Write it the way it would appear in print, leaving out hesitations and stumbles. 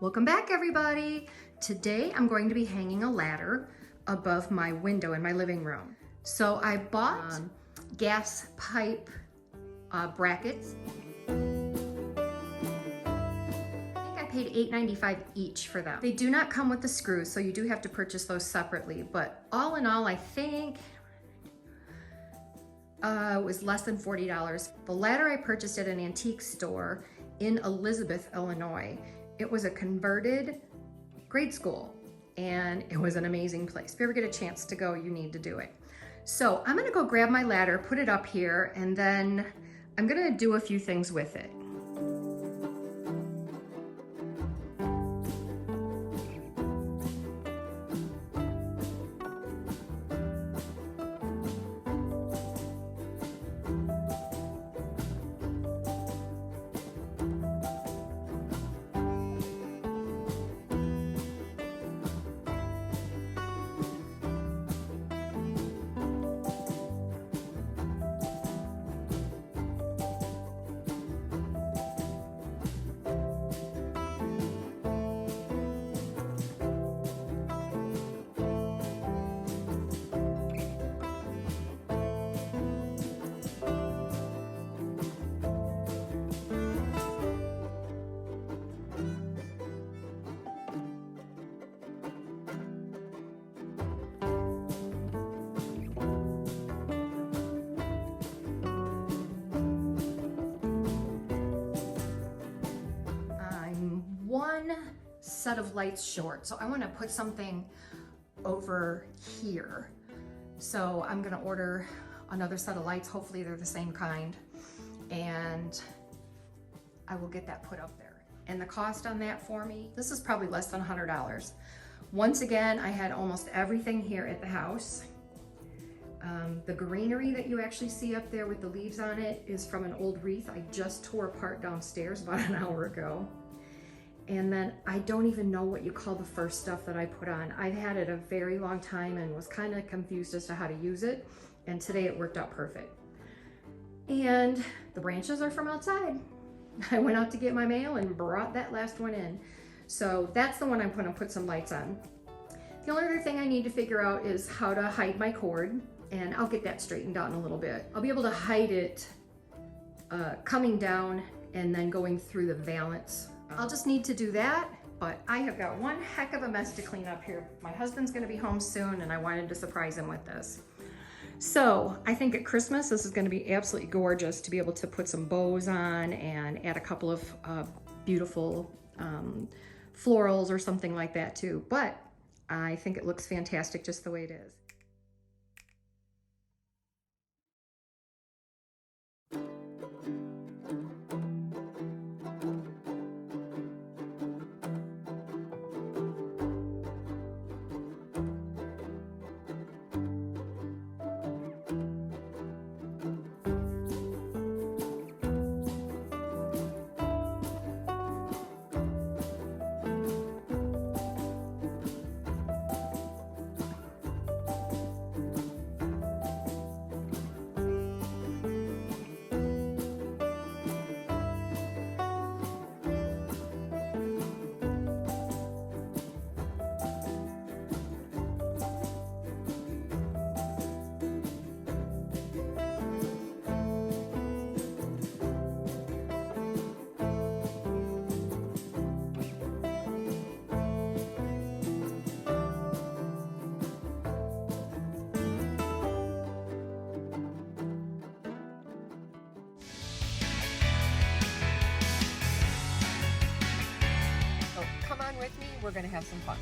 Welcome back, everybody. Today I'm going to be hanging a ladder above my window in my living room. So I bought gas pipe brackets. I think I paid $8.95 each for them. They do not come with the screws, so you do have to purchase those separately. But all in all, I think it was less than $40. The ladder I purchased at an antique store in Elizabeth, Illinois. It was a converted grade school and it was an amazing place. If you ever get a chance to go, you need to do it. So I'm gonna go grab my ladder, put it up here, and then I'm gonna do a few things with it. One set of lights short, so I want to put something over here. So I'm going to order another set of lights. Hopefully they're the same kind, and I will get that put up there. And the cost on that for me, this is probably less than $100. Once again, I had almost everything here at the house. The greenery that you actually see up there with the leaves on it is from an old wreath I just tore apart downstairs about an hour ago. And then I don't even know what you call the first stuff that I put on. I've had it a very long time and was kind of confused as to how to use it. And today it worked out perfect. And the branches are from outside. I went out to get my mail and brought that last one in. So that's the one I'm gonna put some lights on. The only other thing I need to figure out is how to hide my cord, and I'll get that straightened out in a little bit. I'll be able to hide it coming down and then going through the valance. I'll just need to do that, but I have got one heck of a mess to clean up here. My husband's gonna be home soon and I wanted to surprise him with this. So I think at Christmas, this is gonna be absolutely gorgeous to be able to put some bows on and add a couple of beautiful florals or something like that too. But I think it looks fantastic just the way it is. With me, we're gonna have some fun.